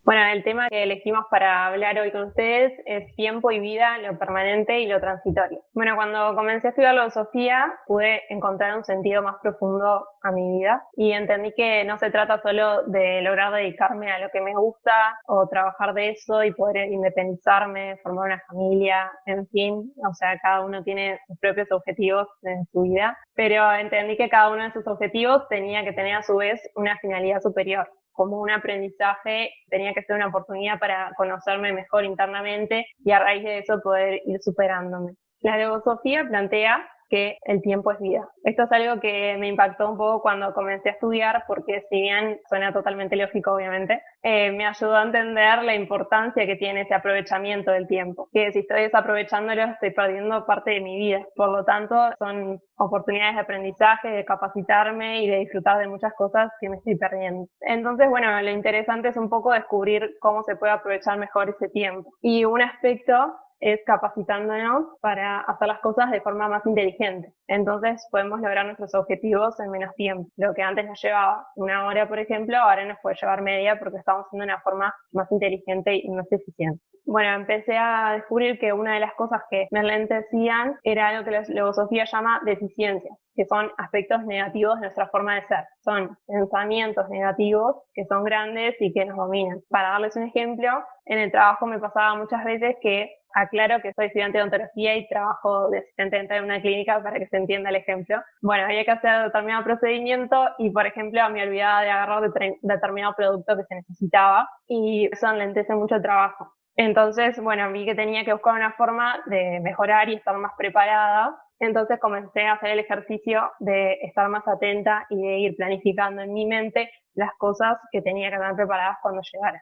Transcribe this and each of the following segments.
Bueno, el tema que elegimos para hablar hoy con ustedes es tiempo y vida, lo permanente y lo transitorio. Bueno, cuando comencé a estudiar filosofía pude encontrar un sentido más profundo a mi vida y entendí que no se trata solo de lograr dedicarme a lo que me gusta o trabajar de eso y poder independizarme, formar una familia, en fin, o sea, cada uno tiene sus propios objetivos en su vida, pero entendí que cada uno de sus objetivos tenía que tener a su vez una finalidad superior como un aprendizaje, tenía que ser una oportunidad para conocerme mejor internamente y a raíz de eso poder ir superándome. La filosofía plantea que el tiempo es vida. Esto es algo que me impactó un poco cuando comencé a estudiar, porque si bien suena totalmente lógico, obviamente, me ayudó a entender la importancia que tiene ese aprovechamiento del tiempo. Que si estoy desaprovechándolo, estoy perdiendo parte de mi vida. Por lo tanto, son oportunidades de aprendizaje, de capacitarme y de disfrutar de muchas cosas que me estoy perdiendo. Entonces, bueno, lo interesante es un poco descubrir cómo se puede aprovechar mejor ese tiempo. Y un aspecto es capacitándonos para hacer las cosas de forma más inteligente. Entonces podemos lograr nuestros objetivos en menos tiempo. Lo que antes nos llevaba una hora, por ejemplo, ahora nos puede llevar media porque estamos haciendo de una forma más inteligente y más eficiente. Bueno, empecé a descubrir que una de las cosas que me enlentecían era algo que la filosofía llama deficiencias, que son aspectos negativos de nuestra forma de ser. Son pensamientos negativos que son grandes y que nos dominan. Para darles un ejemplo, en el trabajo me pasaba muchas veces que aclaro que soy estudiante de odontología y trabajo de asistente dental en una clínica para que se entienda el ejemplo. Bueno, había que hacer determinado procedimiento y, por ejemplo, me olvidaba de agarrar determinado producto que se necesitaba y eso enlentece mucho el trabajo. Entonces, bueno, vi que tenía que buscar una forma de mejorar y estar más preparada. Entonces comencé a hacer el ejercicio de estar más atenta y de ir planificando en mi mente las cosas que tenía que tener preparadas cuando llegara.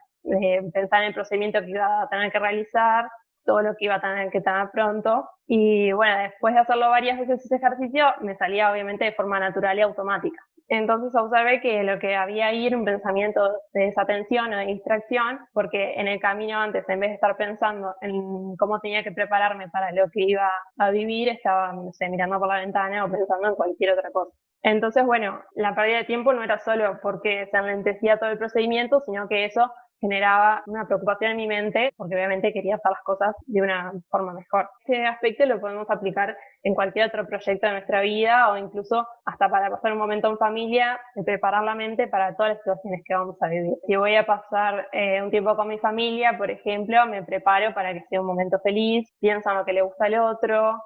Pensar en el procedimiento que iba a tener que realizar, todo lo que iba a tener que tener pronto. Y bueno, después de hacerlo varias veces ese ejercicio, me salía obviamente de forma natural y automática. Entonces observé que lo que había ahí era un pensamiento de desatención o de distracción, porque en el camino antes, en vez de estar pensando en cómo tenía que prepararme para lo que iba a vivir, estaba, no sé, mirando por la ventana o pensando en cualquier otra cosa. Entonces, bueno, la pérdida de tiempo no era solo porque se enlentecía todo el procedimiento, sino que eso generaba una preocupación en mi mente porque obviamente quería hacer las cosas de una forma mejor. Este aspecto lo podemos aplicar en cualquier otro proyecto de nuestra vida o incluso hasta para pasar un momento en familia y preparar la mente para todas las situaciones que vamos a vivir. Si voy a pasar un tiempo con mi familia, por ejemplo, me preparo para que sea un momento feliz, pienso en lo que le gusta al otro,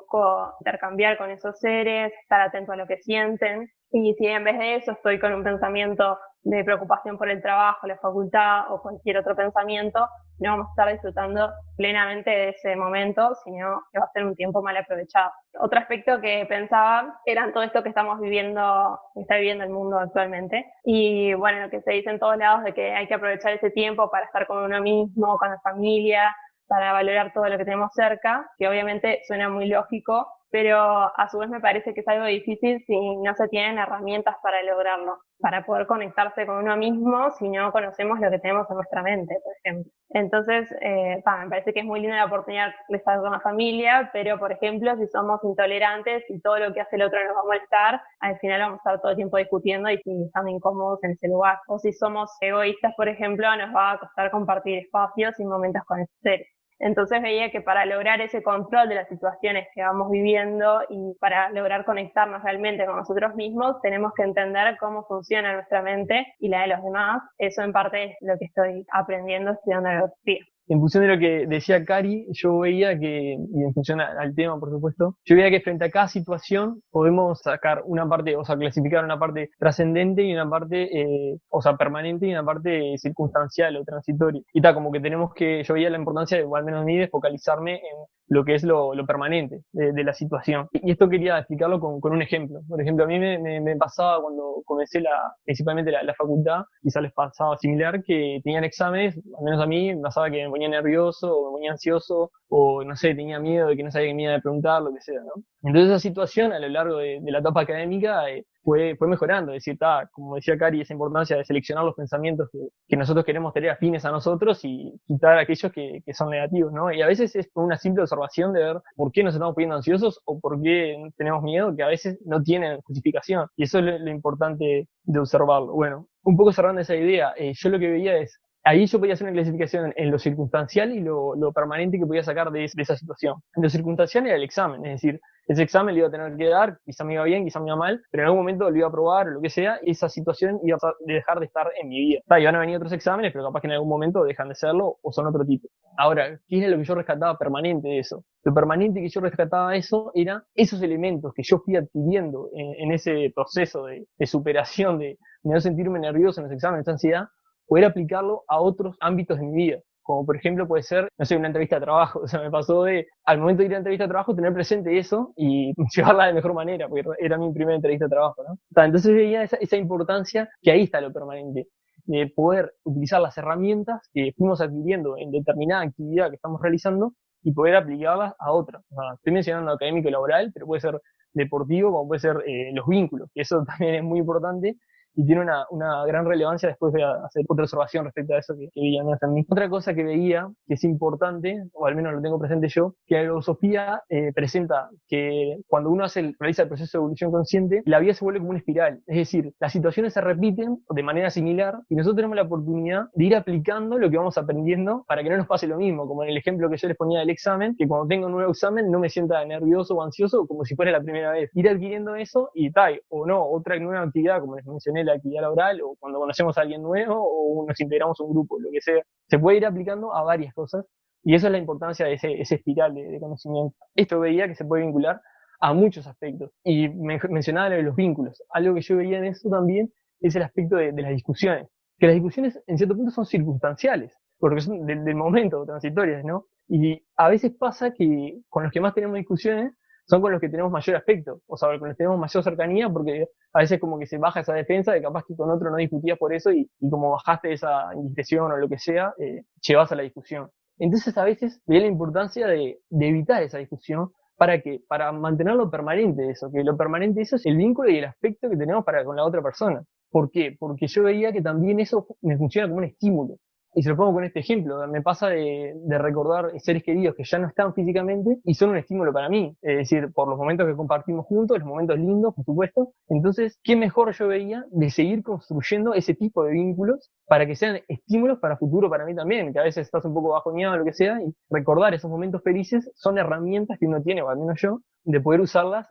intercambiar con esos seres, estar atento a lo que sienten. Y si en vez de eso estoy con un pensamiento de preocupación por el trabajo, la facultad o cualquier otro pensamiento, no vamos a estar disfrutando plenamente de ese momento, sino que va a ser un tiempo mal aprovechado. Otro aspecto que pensaba era todo esto que estamos viviendo, que está viviendo el mundo actualmente. Y bueno, lo que se dice en todos lados de que hay que aprovechar ese tiempo para estar con uno mismo, con la familia, para valorar todo lo que tenemos cerca, que obviamente suena muy lógico, pero a su vez me parece que es algo difícil si no se tienen herramientas para lograrlo, para poder conectarse con uno mismo si no conocemos lo que tenemos en nuestra mente, por ejemplo. Entonces, me parece que es muy linda la oportunidad de estar con la familia, pero por ejemplo, si somos intolerantes y todo lo que hace el otro nos va a molestar, al final vamos a estar todo el tiempo discutiendo y estando incómodos en ese lugar. O si somos egoístas, por ejemplo, nos va a costar compartir espacios y momentos con esos seres. Entonces veía que para lograr ese control de las situaciones que vamos viviendo y para lograr conectarnos realmente con nosotros mismos, tenemos que entender cómo funciona nuestra mente y la de los demás. Eso en parte es lo que estoy aprendiendo estudiando filosofía. En función de lo que decía Cari, yo veía que, y en función al tema, por supuesto, yo veía que frente a cada situación podemos sacar una parte, o sea, clasificar una parte trascendente y una parte, o sea, permanente y una parte circunstancial o transitoria. Y tal, como que tenemos que, yo veía la importancia, de, o al menos a mí, de focalizarme en lo que es lo permanente de la situación. Y esto quería explicarlo con un ejemplo. Por ejemplo, a mí me pasaba cuando comencé principalmente la facultad, quizás les pasaba similar, que tenían exámenes, al menos a mí, me pasaba que me ponía nervioso o me ponía ansioso o no sé, tenía miedo de que no sabía qué me iban a preguntar, lo que sea, ¿no? Entonces esa situación a lo largo de la etapa académica fue mejorando, es decir, como decía Cari, esa importancia de seleccionar los pensamientos que nosotros queremos tener afines a nosotros y quitar aquellos que son negativos, ¿no? Y a veces es una simple observación de ver por qué nos estamos poniendo ansiosos o por qué tenemos miedo, que a veces no tienen justificación. Y eso es lo importante de observarlo. Bueno, un poco cerrando esa idea, yo lo que veía es ahí yo podía hacer una clasificación en lo circunstancial y lo permanente que podía sacar de esa situación. En lo circunstancial era el examen, es decir, ese examen lo iba a tener que dar, quizá me iba bien, quizá me iba mal, pero en algún momento lo iba a probar o lo que sea, y esa situación iba a dejar de estar en mi vida. Iban a venir otros exámenes, pero capaz que en algún momento dejan de serlo o son otro tipo. Ahora, ¿qué era lo que yo rescataba permanente de eso? Lo permanente que yo rescataba de eso era esos elementos que yo fui adquiriendo en ese proceso de superación, de no sentirme nervioso en los exámenes, esa ansiedad, poder aplicarlo a otros ámbitos de mi vida. Como por ejemplo puede ser, no sé, una entrevista de trabajo. O sea, me pasó de, al momento de ir a la entrevista de trabajo, tener presente eso y llevarla de mejor manera, porque era mi primera entrevista de trabajo, ¿no? Entonces veía esa importancia, que ahí está lo permanente, de poder utilizar las herramientas que fuimos adquiriendo en determinada actividad que estamos realizando y poder aplicarlas a otras. O sea, estoy mencionando académico y laboral, pero puede ser deportivo, como puede ser los vínculos, que eso también es muy importante y tiene una gran relevancia. Después voy a hacer otra observación respecto a eso que veía en mí. Otra cosa que veía, que es importante, o al menos lo tengo presente yo, que la filosofía presenta que cuando uno realiza el proceso de evolución consciente, la vida se vuelve como una espiral. Es decir, las situaciones se repiten de manera similar y nosotros tenemos la oportunidad de ir aplicando lo que vamos aprendiendo para que no nos pase lo mismo, como en el ejemplo que yo les ponía del examen, que cuando tengo un nuevo examen no me sienta nervioso o ansioso como si fuera la primera vez. Ir adquiriendo eso y tal, o no, otra nueva actividad, como les mencioné, la actividad laboral, o cuando conocemos a alguien nuevo, o nos integramos a un grupo, lo que sea, se puede ir aplicando a varias cosas, y eso es la importancia de ese espiral de conocimiento. Esto veía que se puede vincular a muchos aspectos, y mencionaba lo de los vínculos. Algo que yo veía en eso también es el aspecto de las discusiones, que las discusiones en cierto punto son circunstanciales, porque son del momento, transitorias, ¿no? Y a veces pasa que con los que más tenemos discusiones son con los que tenemos mayor aspecto, o sea, con los que tenemos mayor cercanía, porque a veces como que se baja esa defensa de capaz que con otro no discutías por eso y como bajaste esa indiscreción o lo que sea, llevas a la discusión. Entonces a veces veía la importancia de evitar esa discusión para mantenerlo permanente eso, que lo permanente eso es el vínculo y el aspecto que tenemos para con la otra persona. ¿Por qué? Porque yo veía que también eso me funciona como un estímulo. Y se lo pongo con este ejemplo, me pasa de recordar seres queridos que ya no están físicamente y son un estímulo para mí, es decir, por los momentos que compartimos juntos, los momentos lindos, por supuesto. Entonces, ¿qué mejor yo veía de seguir construyendo ese tipo de vínculos para que sean estímulos para futuro para mí también, que a veces estás un poco bajoneado o lo que sea, y recordar esos momentos felices son herramientas que uno tiene, o al menos yo, de poder usarlas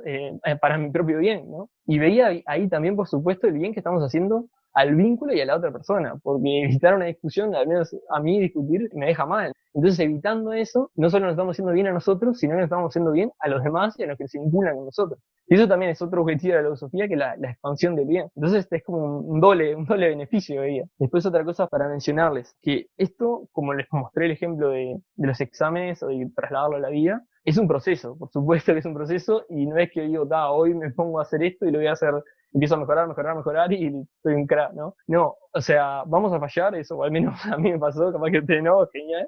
para mi propio bien, ¿no? Y veía ahí también, por supuesto, el bien que estamos haciendo al vínculo y a la otra persona, porque evitar una discusión, al menos a mí discutir, me deja mal. Entonces, evitando eso, no solo nos estamos haciendo bien a nosotros, sino que nos estamos haciendo bien a los demás y a los que se vinculan con nosotros. Y eso también es otro objetivo de la filosofía, que la expansión del bien. Entonces, es como un doble beneficio, veía. Después, otra cosa para mencionarles, que esto, como les mostré el ejemplo de los exámenes o de trasladarlo a la vida, es un proceso, por supuesto que es un proceso, y no es que digo, hoy me pongo a hacer esto y lo voy a hacer, empiezo a mejorar y soy un crack, ¿no? No, o sea, vamos a fallar, eso, o al menos a mí me pasó, capaz que a ustedes no, genial,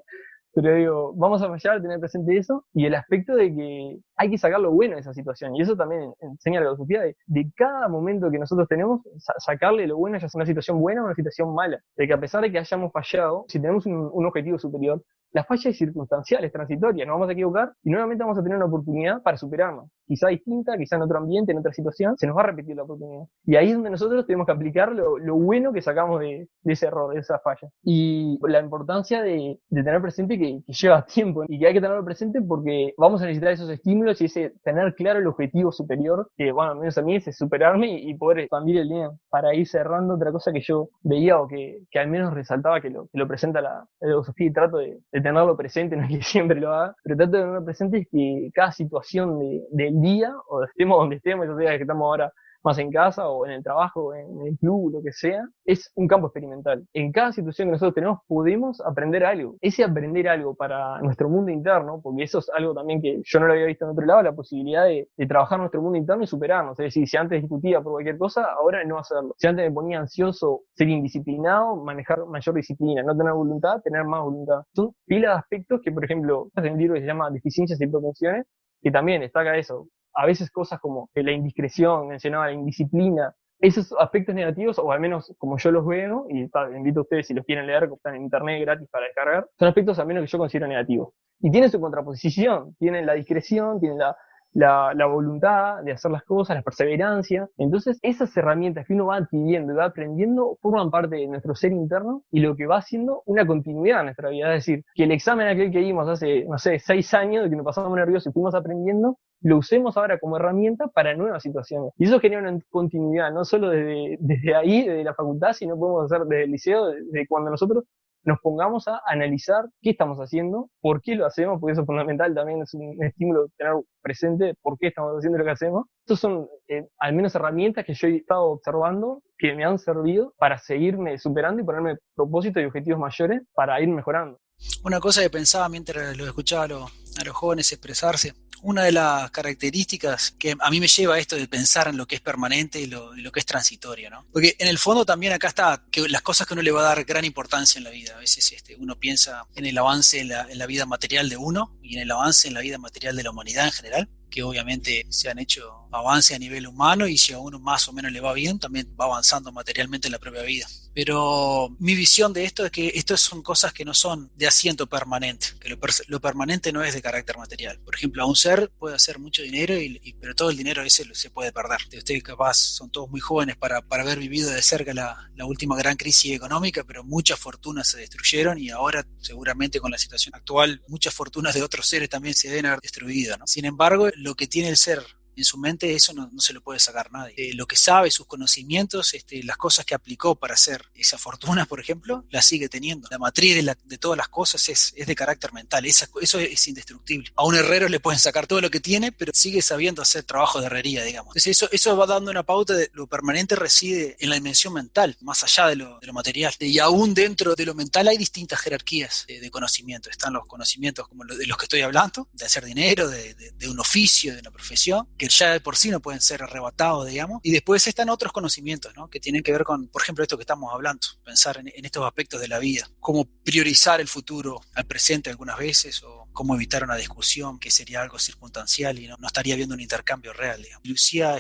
pero digo, vamos a fallar, tener presente eso, y el aspecto de que hay que sacar lo bueno de esa situación, y eso también enseña la filosofía de cada momento que nosotros tenemos, sacarle lo bueno, ya sea una situación buena o una situación mala, de que a pesar de que hayamos fallado, si tenemos un objetivo superior, la falla es circunstancial, es transitoria, nos vamos a equivocar y nuevamente vamos a tener una oportunidad para superarnos. Quizá distinta, quizá en otro ambiente, en otra situación, se nos va a repetir la oportunidad. Y ahí es donde nosotros tenemos que aplicar lo bueno que sacamos de ese error, de esa falla. Y la importancia de tener presente que lleva tiempo y que hay que tenerlo presente porque vamos a necesitar esos estímulos y ese tener claro el objetivo superior, que bueno, al menos a mí es superarme y poder expandir el bien. Para ir cerrando, otra cosa que yo veía o que al menos resaltaba que lo presenta la filosofía y trato de tenerlo presente, no es que siempre lo haga, pero trato de tenerlo presente es que cada situación del día, o estemos donde estemos, esos días que estamos ahora más en casa o en el trabajo, o en el club, lo que sea, es un campo experimental. En cada situación que nosotros tenemos podemos aprender algo. Ese aprender algo para nuestro mundo interno, porque eso es algo también que yo no lo había visto en otro lado, la posibilidad de trabajar nuestro mundo interno y superarnos. Es decir, si antes discutía por cualquier cosa, ahora no hacerlo. Si antes me ponía ansioso, ser indisciplinado, manejar mayor disciplina, no tener voluntad, tener más voluntad. Son pilas de aspectos que, por ejemplo, hay un libro que se llama Deficiencias y Propensiones, que también destaca eso. A veces cosas como la indiscreción, mencionaba la indisciplina, esos aspectos negativos, o al menos como yo los veo, y invito a ustedes si los quieren leer, que están en internet gratis para descargar, son aspectos al menos que yo considero negativos. Y tienen su contraposición, tienen la discreción, tienen la voluntad de hacer las cosas, la perseverancia. Entonces, esas herramientas que uno va adquiriendo y va aprendiendo forman parte de nuestro ser interno y lo que va haciendo una continuidad en nuestra vida. Es decir, que el examen aquel que dimos hace, no sé, 6 años, de que nos pasamos nerviosos y fuimos aprendiendo, lo usemos ahora como herramienta para nuevas situaciones. Y eso genera una continuidad, no solo desde ahí, desde la facultad, sino podemos hacer desde el liceo, desde cuando nosotros nos pongamos a analizar qué estamos haciendo, por qué lo hacemos, porque eso es fundamental, también es un estímulo tener presente por qué estamos haciendo lo que hacemos. Estas son al menos herramientas que yo he estado observando que me han servido para seguirme superando y ponerme propósitos y objetivos mayores para ir mejorando. Una cosa que pensaba mientras lo escuchaba a los jóvenes expresarse, una de las características que a mí me lleva a esto de pensar en lo que es permanente y lo que es transitorio, ¿no? Porque en el fondo también acá está que las cosas que uno le va a dar gran importancia en la vida. A veces uno piensa en el avance en la vida material de uno y en el avance en la vida material de la humanidad en general, que obviamente se han hecho avances a nivel humano y si a uno más o menos le va bien, también va avanzando materialmente en la propia vida. Pero mi visión de esto es que estas son cosas que no son de asiento permanente, que lo permanente no es de carácter material. Por ejemplo, a un ser puede hacer mucho dinero, pero todo el dinero ese se puede perder. Ustedes capaz son todos muy jóvenes para haber vivido de cerca la última gran crisis económica, pero muchas fortunas se destruyeron y ahora seguramente con la situación actual muchas fortunas de otros seres también se deben haber destruido, ¿no? Sin embargo, lo que tiene el ser en su mente, eso no se lo puede sacar nadie. Lo que sabe, sus conocimientos, las cosas que aplicó para hacer esa fortuna, por ejemplo, la sigue teniendo. La matriz de todas las cosas es de carácter mental. Eso es indestructible. A un herrero le pueden sacar todo lo que tiene, pero sigue sabiendo hacer trabajo de herrería, digamos. Entonces eso va dando una pauta de lo permanente reside en la dimensión mental, más allá de lo material. Y aún dentro de lo mental hay distintas jerarquías de conocimiento. Están los conocimientos como de los que estoy hablando, de hacer dinero, de un oficio, de una profesión, que ya de por sí no pueden ser arrebatados, digamos, y después están otros conocimientos, ¿no? Que tienen que ver con, por ejemplo, esto que estamos hablando, pensar en estos aspectos de la vida, cómo priorizar el futuro al presente algunas veces, o cómo evitar una discusión que sería algo circunstancial y no estaría viendo un intercambio real, digamos. Lucía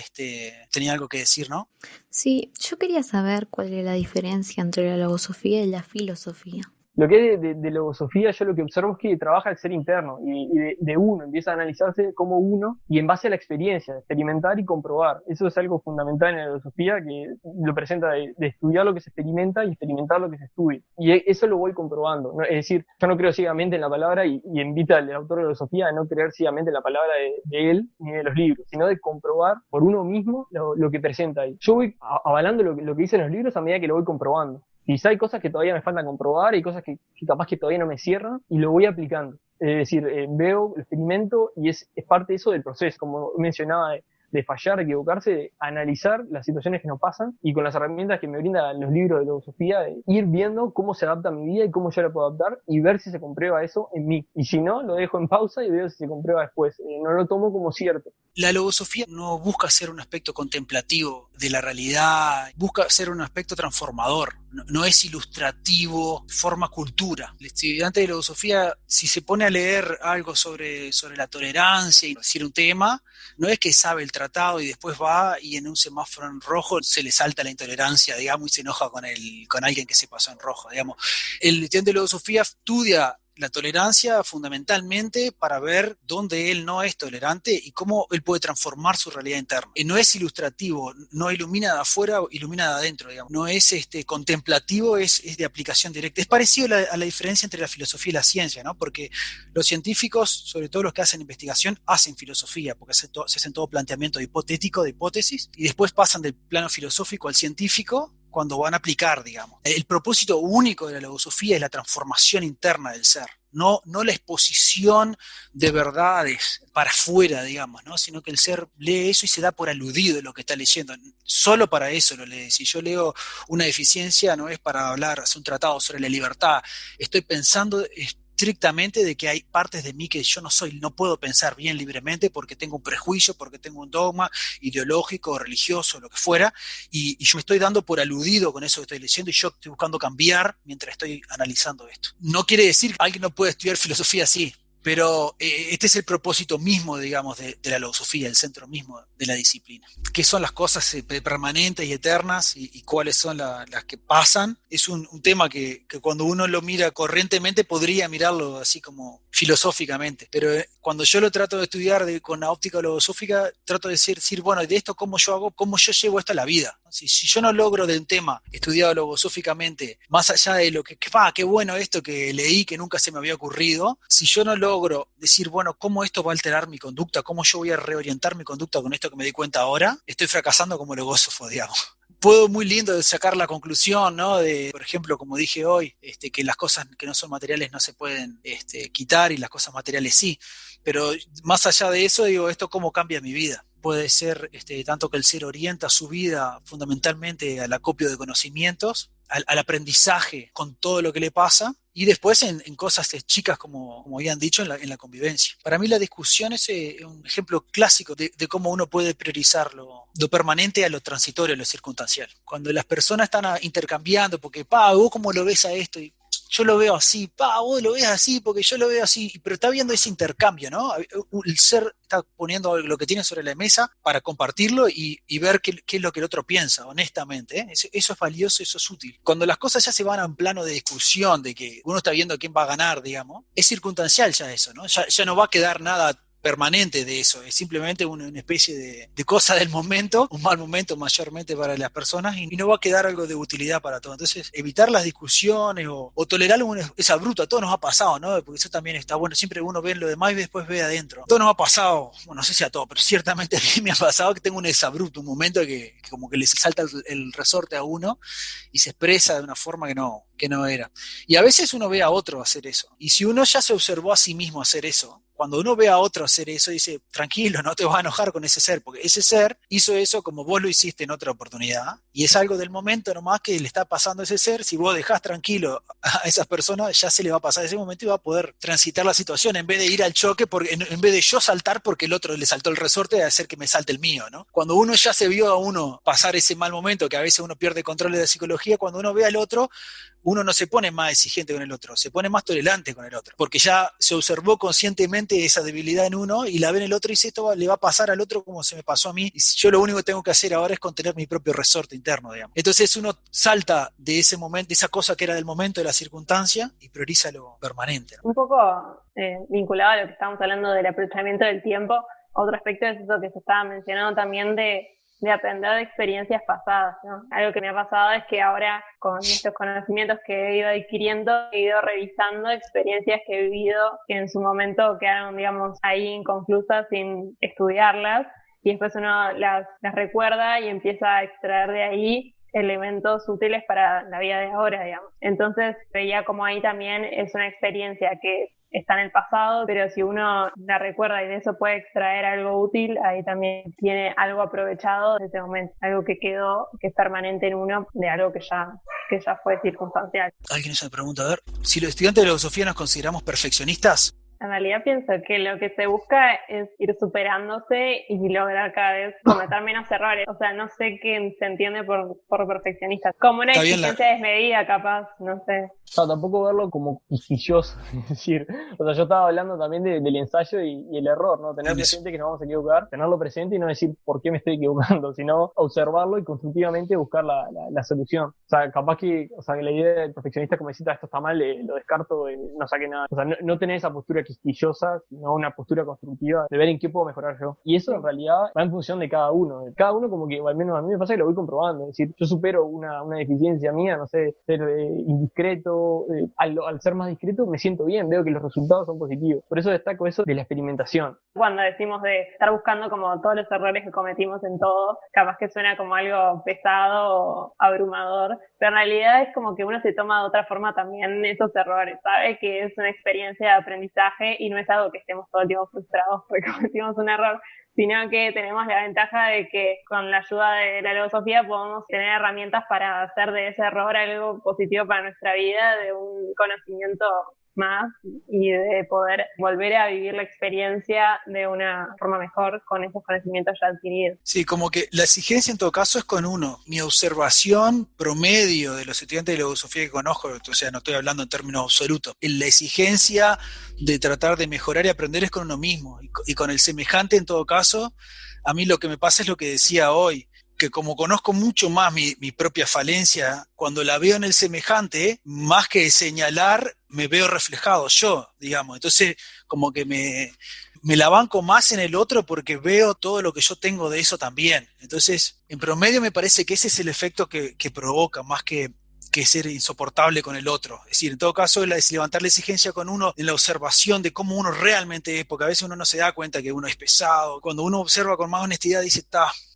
tenía algo que decir, ¿no? Sí, yo quería saber cuál es la diferencia entre la logosofía y la filosofía. Lo que es de logosofía, yo lo que observo es que trabaja el ser interno y de uno, empieza a analizarse como uno y en base a la experiencia, experimentar y comprobar. Eso es algo fundamental en la logosofía que lo presenta de estudiar lo que se experimenta y experimentar lo que se estudia. Y eso lo voy comprobando, ¿no? Es decir, yo no creo ciegamente en la palabra y invita al autor de logosofía a no creer ciegamente en la palabra de él ni de los libros, sino de comprobar por uno mismo lo que presenta ahí. Yo voy avalando lo que dicen los libros a medida que lo voy comprobando. Quizá hay cosas que todavía me faltan comprobar, hay cosas que capaz que todavía no me cierran y lo voy aplicando. Es decir, veo, lo experimento y es parte de eso del proceso, como mencionaba, de fallar, de equivocarse, de analizar las situaciones que nos pasan y con las herramientas que me brindan los libros de filosofía, de ir viendo cómo se adapta a mi vida y cómo yo la puedo adaptar y ver si se comprueba eso en mí. Y si no, lo dejo en pausa y veo si se comprueba después. No lo tomo como cierto. La logosofía no busca ser un aspecto contemplativo de la realidad, busca ser un aspecto transformador, no es ilustrativo, forma cultura. El estudiante de logosofía, si se pone a leer algo sobre la tolerancia y decir un tema, no es que sabe el tratado y después va y en un semáforo en rojo se le salta la intolerancia, digamos, y se enoja con alguien que se pasó en rojo, digamos. El estudiante de logosofía estudia la tolerancia fundamentalmente para ver dónde él no es tolerante y cómo él puede transformar su realidad interna. No es ilustrativo, no ilumina de afuera, ilumina de adentro, digamos. No es contemplativo, es de aplicación directa. Es parecido a la diferencia entre la filosofía y la ciencia, ¿no? Porque los científicos, sobre todo los que hacen investigación, hacen filosofía, porque se hacen todo planteamiento hipotético, de hipótesis, y después pasan del plano filosófico al científico, cuando van a aplicar, digamos. El propósito único de la logosofía es la transformación interna del ser, no la exposición de verdades para afuera, digamos, ¿no? Sino que el ser lee eso y se da por aludido de lo que está leyendo. Solo para eso lo lee. Si yo leo una deficiencia, no es para hacer un tratado sobre la libertad. Estoy pensando estrictamente de que hay partes de mí que yo no puedo pensar bien libremente porque tengo un prejuicio, porque tengo un dogma ideológico, religioso, lo que fuera, y yo me estoy dando por aludido con eso que estoy leyendo y yo estoy buscando cambiar mientras estoy analizando esto. No quiere decir que alguien no puede estudiar filosofía así, Pero este es el propósito mismo, digamos, de la logosofía, el centro mismo de la disciplina. ¿Qué son las cosas permanentes y eternas y cuáles son las que pasan? Es un tema que cuando uno lo mira corrientemente podría mirarlo así como filosóficamente, pero cuando yo lo trato de estudiar con la óptica logosófica, trato de decir, bueno, de esto cómo yo llevo esto a la vida. Si yo no logro de un tema estudiado logosóficamente, más allá de lo qué bueno esto que leí que nunca se me había ocurrido, si yo no logro decir, bueno, cómo esto va a alterar mi conducta, cómo yo voy a reorientar mi conducta con esto que me di cuenta ahora, estoy fracasando como logósofo, digamos. Puedo muy lindo de sacar la conclusión, ¿no? De, por ejemplo, como dije hoy, que las cosas que no son materiales no se pueden quitar y las cosas materiales sí. Pero más allá de eso, digo, ¿esto cómo cambia mi vida? Puede ser tanto que el ser orienta su vida fundamentalmente al acopio de conocimientos, al aprendizaje con todo lo que le pasa, y después en cosas chicas, como habían dicho, en la convivencia. Para mí la discusión es un ejemplo clásico de cómo uno puede priorizar lo permanente a lo transitorio, a lo circunstancial. Cuando las personas están intercambiando, porque, vos cómo lo ves a esto, y yo lo veo así, vos lo ves así, porque yo lo veo así, pero está viendo ese intercambio, ¿no? El ser está poniendo lo que tiene sobre la mesa para compartirlo y ver qué es lo que el otro piensa, honestamente, ¿eh? Eso es valioso, eso es útil. Cuando las cosas ya se van a un plano de discusión, de que uno está viendo quién va a ganar, digamos, es circunstancial ya eso, ¿no? Ya no va a quedar nada permanente de eso, es simplemente una especie de cosa del momento, un mal momento mayormente para las personas y no va a quedar algo de utilidad para todo. Entonces, evitar las discusiones o tolerar esa bruta, a todos nos ha pasado, ¿no? Porque eso también está bueno, siempre uno ve lo demás y después ve adentro. Todo nos ha pasado, bueno, no sé si a todos, pero ciertamente a mí me ha pasado que tengo un exabrupto, un momento que como que le salta el resorte a uno y se expresa de una forma que no era. Y a veces uno ve a otro hacer eso. Y si uno ya se observó a sí mismo hacer eso, cuando uno ve a otro hacer eso, dice, tranquilo, no te vas a enojar con ese ser, porque ese ser hizo eso como vos lo hiciste en otra oportunidad, y es algo del momento nomás que le está pasando a ese ser. Si vos dejás tranquilo a esas personas, ya se le va a pasar ese momento y va a poder transitar la situación, en vez de ir al choque, en vez de yo saltar porque el otro le saltó el resorte, de hacer que me salte el mío, ¿no? Cuando uno ya se vio a uno pasar ese mal momento, que a veces uno pierde control de la psicología, cuando uno ve al otro, uno no se pone más exigente con el otro, se pone más tolerante con el otro, porque ya se observó conscientemente esa debilidad en uno y la ve en el otro y dice, le va a pasar al otro como se me pasó a mí, y yo lo único que tengo que hacer ahora es contener mi propio resorte interno, digamos. Entonces uno salta de ese momento, de esa cosa que era del momento, de la circunstancia, y prioriza lo permanente, ¿no? Un poco vinculado a lo que estábamos hablando del aprovechamiento del tiempo, otro aspecto es eso que se estaba mencionando también de aprender de experiencias pasadas, ¿no? Algo que me ha pasado es que ahora, con estos conocimientos que he ido adquiriendo, he ido revisando experiencias que he vivido que en su momento quedaron, digamos, ahí inconclusas sin estudiarlas, y después uno las recuerda y empieza a extraer de ahí elementos útiles para la vida de ahora, digamos. Entonces veía como ahí también es una experiencia que está en el pasado, pero si uno la recuerda y de eso puede extraer algo útil, ahí también tiene algo aprovechado de ese momento, algo que quedó, que es permanente en uno, de algo que ya fue circunstancial. Alguien hizo una pregunta, a ver, si los estudiantes de filosofía nos consideramos perfeccionistas. En realidad pienso que lo que se busca es ir superándose y lograr cada vez cometer menos errores. O sea, no sé qué se entiende por perfeccionista. Como una exigencia desmedida, capaz, no sé. O sea, tampoco verlo como quisquilloso, es decir, o sea, yo estaba hablando también del ensayo y el error, ¿no? Tener presente que nos vamos a equivocar, tenerlo presente y no decir por qué me estoy equivocando, sino observarlo y constructivamente buscar la solución. O sea, capaz que, o sea, que la idea del perfeccionista como decir, esto está mal, lo descarto, no saque nada. O sea, no tener esa postura quisquillosa, sino una postura constructiva de ver en qué puedo mejorar yo. Y eso en realidad va en función de cada uno. Cada uno como que, o al menos a mí me pasa que lo voy comprobando, es decir, yo supero una deficiencia mía, no sé, ser indiscreto, al ser más discreto me siento bien, veo que los resultados son positivos. Por eso destaco eso de la experimentación. Cuando decimos de estar buscando como todos los errores que cometimos en todo, capaz que suena como algo pesado o abrumador, pero en realidad es como que uno se toma de otra forma también esos errores, sabe que es una experiencia de aprendizaje y no es algo que estemos todo el tiempo frustrados porque cometimos un error, sino que tenemos la ventaja de que con la ayuda de la logosofía podemos tener herramientas para hacer de ese error algo positivo para nuestra vida, de un conocimiento más y de poder volver a vivir la experiencia de una forma mejor con esos conocimientos ya adquiridos. Sí, como que la exigencia en todo caso es con uno. Mi observación promedio de los estudiantes de filosofía que conozco, o sea, no estoy hablando en términos absolutos, la exigencia de tratar de mejorar y aprender es con uno mismo. Y con el semejante en todo caso, a mí lo que me pasa es lo que decía hoy, que como conozco mucho más mi propia falencia, cuando la veo en el semejante, más que señalar, me veo reflejado yo, digamos. Entonces, como que me la banco más en el otro porque veo todo lo que yo tengo de eso también. Entonces, en promedio me parece que ese es el efecto que provoca, más que ser insoportable con el otro. Es decir, en todo caso, es levantar la exigencia con uno en la observación de cómo uno realmente es, porque a veces uno no se da cuenta que uno es pesado. Cuando uno observa con más honestidad, dice,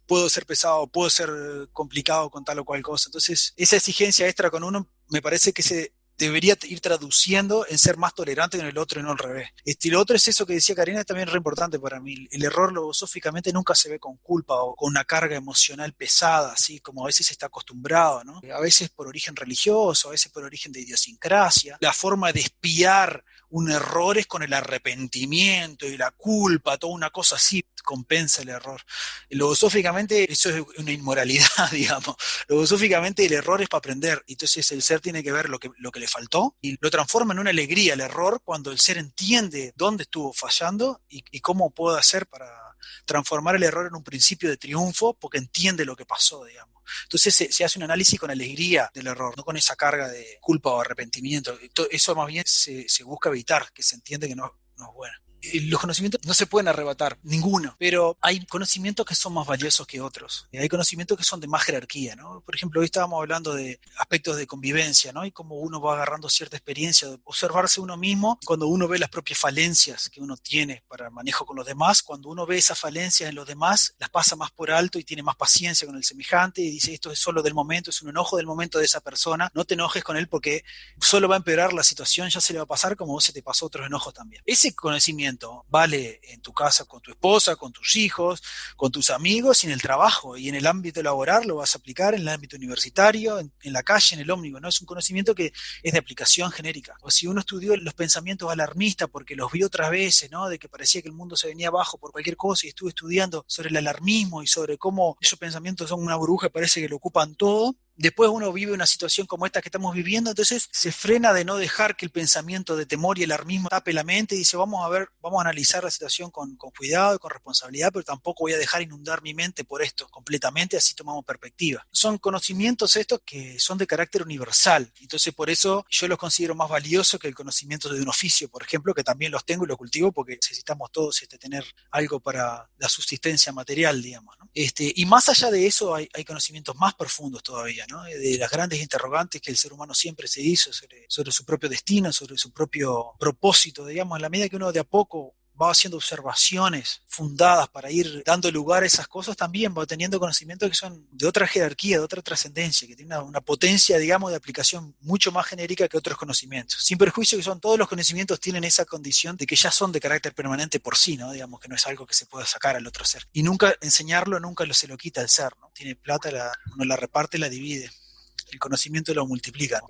puedo ser pesado, puedo ser complicado con tal o cual cosa. Entonces, esa exigencia extra con uno me parece que se debería ir traduciendo en ser más tolerante con el otro y no al revés. Y lo otro es eso que decía Karina, es también re importante para mí. El error logosóficamente nunca se ve con culpa o con una carga emocional pesada, así como a veces se está acostumbrado, ¿no? A veces por origen religioso, a veces por origen de idiosincrasia. La forma de espiar un error es con el arrepentimiento y la culpa, toda una cosa así compensa el error. Logosóficamente eso es una inmoralidad, digamos. Logosóficamente el error es para aprender, entonces el ser tiene que ver lo que le faltó y lo transforma en una alegría el error cuando el ser entiende dónde estuvo fallando y cómo puede hacer para transformar el error en un principio de triunfo porque entiende lo que pasó, digamos. Entonces se hace un análisis con alegría del error, no con esa carga de culpa o arrepentimiento. Eso más bien se busca evitar, que se entiende que no es bueno. Los conocimientos no se pueden arrebatar, ninguno, pero hay conocimientos que son más valiosos que otros. Hay conocimientos que son de más jerarquía, ¿no? Por ejemplo, hoy estábamos hablando de aspectos de convivencia, ¿no? Y cómo uno va agarrando cierta experiencia, de observarse uno mismo, cuando uno ve las propias falencias que uno tiene para el manejo con los demás, cuando uno ve esas falencias en los demás, las pasa más por alto y tiene más paciencia con el semejante y dice, esto es solo del momento, es un enojo del momento de esa persona, no te enojes con él porque solo va a empeorar la situación, ya se le va a pasar como vos se te pasó otros enojos también. Ese conocimiento vale en tu casa con tu esposa, con tus hijos, con tus amigos y en el trabajo. Y en el ámbito laboral lo vas a aplicar en el ámbito universitario, en la calle, en el ómnibus, ¿no? Es un conocimiento que es de aplicación genérica. O si uno estudió los pensamientos alarmistas porque los vio otras veces, ¿no? De que parecía que el mundo se venía abajo por cualquier cosa y estuve estudiando sobre el alarmismo y sobre cómo esos pensamientos son una burbuja y parece que lo ocupan todo. Después uno vive una situación como esta que estamos viviendo, entonces se frena de no dejar que el pensamiento de temor y alarmismo tape la mente y dice, vamos a analizar la situación con cuidado y con responsabilidad, pero tampoco voy a dejar inundar mi mente por esto completamente, así tomamos perspectiva. Son conocimientos estos que son de carácter universal, entonces por eso yo los considero más valiosos que el conocimiento de un oficio, por ejemplo, que también los tengo y los cultivo porque necesitamos todos tener algo para la subsistencia material, digamos, ¿no? Y más allá de eso hay conocimientos más profundos todavía, ¿no? De las grandes interrogantes que el ser humano siempre se hizo sobre su propio destino, sobre su propio propósito, digamos, en la medida que uno de a poco va haciendo observaciones fundadas para ir dando lugar a esas cosas, también va teniendo conocimientos que son de otra jerarquía, de otra trascendencia, que tienen una potencia, digamos, de aplicación mucho más genérica que otros conocimientos. Sin perjuicio que todos los conocimientos tienen esa condición de que ya son de carácter permanente por sí, ¿no? Digamos que no es algo que se pueda sacar al otro ser. Y nunca enseñarlo, nunca se lo quita al ser, ¿no? Tiene plata, uno la reparte, la divide. El conocimiento lo multiplica, ¿no?